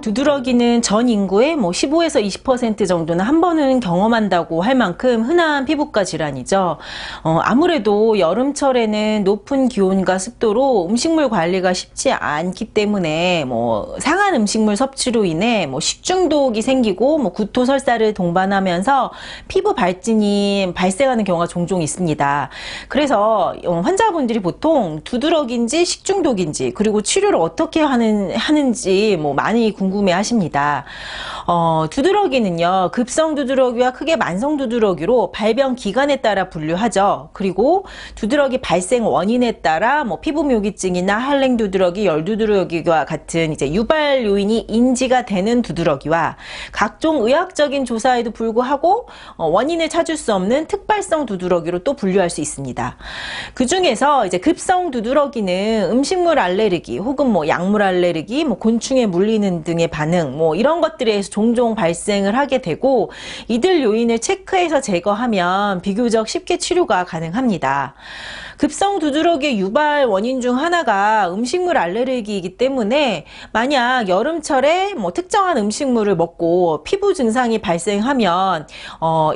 두드러기는 전 인구의 15에서 20% 정도는 한 번은 경험한다고 할 만큼 흔한 피부과 질환이죠. 아무래도 여름철에는 높은 기온과 습도로 음식물 관리가 쉽지 않기 때문에 상한 음식물 섭취로 인해 식중독이 생기고 구토 설사를 동반하면서 피부 발진이 발생하는 경우가 종종 있습니다. 그래서 환자분들이 보통 두드러기인지 식중독인지 그리고 치료를 어떻게 하는지 많이 궁금해 하십니다. 두드러기는요, 급성 두드러기와 크게 만성 두드러기로 발병 기간에 따라 분류하죠. 그리고 두드러기 발생 원인에 따라 피부 묘기증이나 한랭 두드러기, 열 두드러기와 같은 이제 유발 요인이 인지가 되는 두드러기와 각종 의학적인 조사에도 불구하고 원인을 찾을 수 없는 특발성 두드러기로 또 분류할 수 있습니다. 그 중에서 이제 급성 두드러기는 음식물 알레르기 혹은 약물 알레르기, 곤충에 물리는 등의 반응, 이런 것들에 종종 발생을 하게 되고, 이들 요인을 체크해서 제거하면 비교적 쉽게 치료가 가능합니다. 급성 두드러기의 유발 원인 중 하나가 음식물 알레르기이기 때문에 만약 여름철에 특정한 음식물을 먹고 피부 증상이 발생하면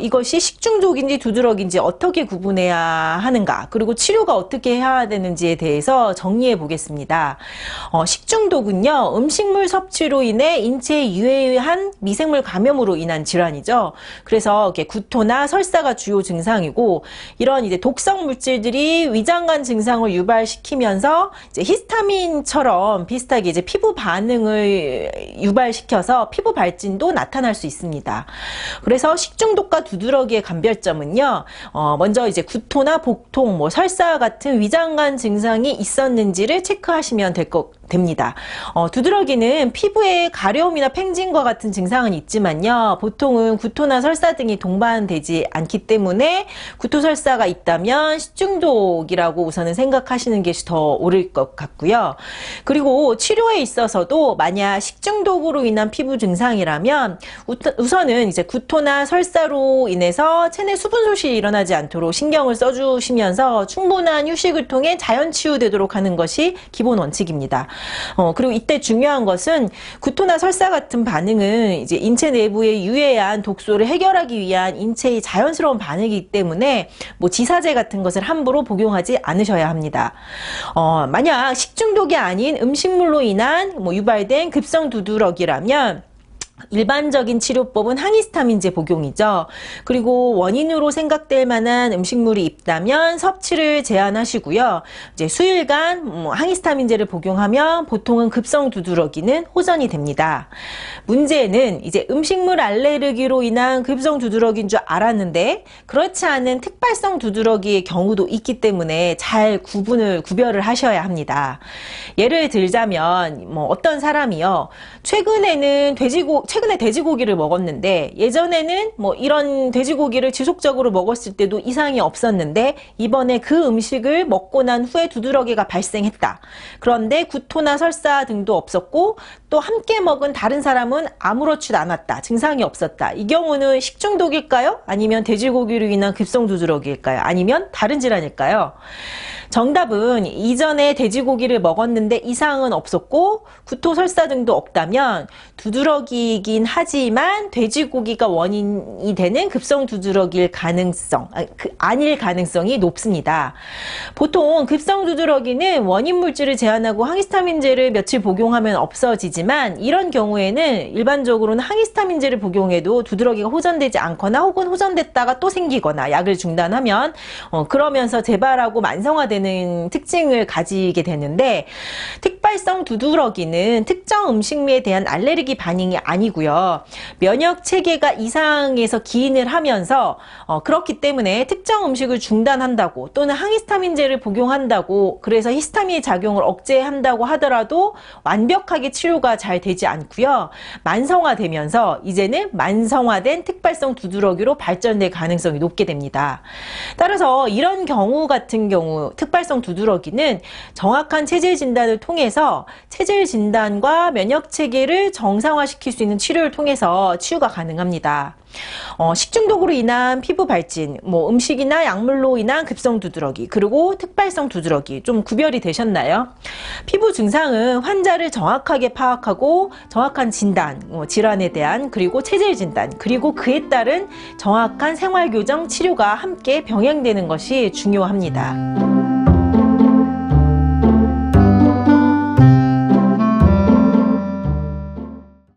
이것이 식중독인지 두드러기인지 어떻게 구분해야 하는가, 그리고 치료가 어떻게 해야 되는지에 대해서 정리해 보겠습니다. 식중독은요, 음식물 섭취로 인해 인체에 유해한 미생물 감염으로 인한 질환이죠. 그래서 이렇게 구토나 설사가 주요 증상이고, 이런 이제 독성 물질들이 위장관 증상을 유발시키면서 이제 히스타민처럼 비슷하게 이제 피부 반응을 유발시켜서 피부 발진도 나타날 수 있습니다. 그래서 식중독과 두드러기의 감별점은요, 먼저 이제 구토나 복통, 설사 같은 위장관 증상이 있었는지를 체크하시면 됩니다. 두드러기는 피부에 가려움이나 팽진과 같은 증상은 있지만요, 보통은 구토나 설사 등이 동반되지 않기 때문에 구토 설사가 있다면 식중독이라고 우선은 생각하시는 것이 더 옳을 것 같고요. 그리고 치료에 있어서도 만약 식중독으로 인한 피부 증상이라면 우선은 이제 구토나 설사로 인해서 체내 수분 소실이 일어나지 않도록 신경을 써주시면서 충분한 휴식을 통해 자연 치유되도록 하는 것이 기본 원칙입니다. 그리고 이때 중요한 것은 구토나 설사 같은 반응은 이제 인체 내부의 유해한 독소를 해결하기 위한 인체의 자연스러운 반응이기 때문에 지사제 같은 것을 함부로 복용하지 않으셔야 합니다. 만약 식중독이 아닌 음식물로 인한 유발된 급성 두드러기라면 일반적인 치료법은 항히스타민제 복용이죠. 그리고 원인으로 생각될 만한 음식물이 있다면 섭취를 제한하시고요. 이제 수일간 항히스타민제를 복용하면 보통은 급성 두드러기는 호전이 됩니다. 문제는 이제 음식물 알레르기로 인한 급성 두드러기인 줄 알았는데 그렇지 않은 특발성 두드러기의 경우도 있기 때문에 잘 구별을 하셔야 합니다. 예를 들자면 어떤 사람이요, 최근에 돼지고기를 먹었는데 예전에는 이런 돼지고기를 지속적으로 먹었을 때도 이상이 없었는데 이번에 그 음식을 먹고 난 후에 두드러기가 발생했다. 그런데 구토나 설사 등도 없었고 또 함께 먹은 다른 사람은 아무렇지도 않았다. 증상이 없었다. 이 경우는 식중독일까요? 아니면 돼지고기로 인한 급성 두드러기일까요? 아니면 다른 질환일까요? 정답은 이전에 돼지고기를 먹었는데 이상은 없었고 구토 설사 등도 없다면 두드러기이긴 하지만 돼지고기가 원인이 되는 급성 두드러기일 아닐 가능성이 높습니다. 보통 급성 두드러기는 원인 물질을 제한하고 항히스타민제를 며칠 복용하면 없어지지만 이런 경우에는 일반적으로는 항히스타민제를 복용해도 두드러기가 호전되지 않거나 혹은 호전됐다가 또 생기거나 약을 중단하면 그러면서 재발하고 만성화되는 특징을 가지게 되는데, 특발성 두드러기는 특정 음식물에 대한 알레르기 반응이 아니고요. 면역 체계가 이상해서 기인을 하면서 그렇기 때문에 특정 음식을 중단한다고 또는 항히스타민제를 복용한다고 그래서 히스타민의 작용을 억제한다고 하더라도 완벽하게 치료가 잘 되지 않고요. 만성화되면서 이제는 만성화된 특발성 두드러기로 발전될 가능성이 높게 됩니다. 따라서 이런 경우 같은 경우 특발성 두드러기는 정확한 체질 진단을 통해서 체질 진단과 면역 체계를 정상화시킬 수 있는 치료를 통해서 치유가 가능합니다. 식중독으로 인한 피부 발진, 음식이나 약물로 인한 급성 두드러기, 그리고 특발성 두드러기 좀 구별이 되셨나요? 피부 증상은 환자를 정확하게 파악하고 정확한 진단, 질환에 대한 그리고 체질 진단, 그리고 그에 따른 정확한 생활 교정 치료가 함께 병행되는 것이 중요합니다.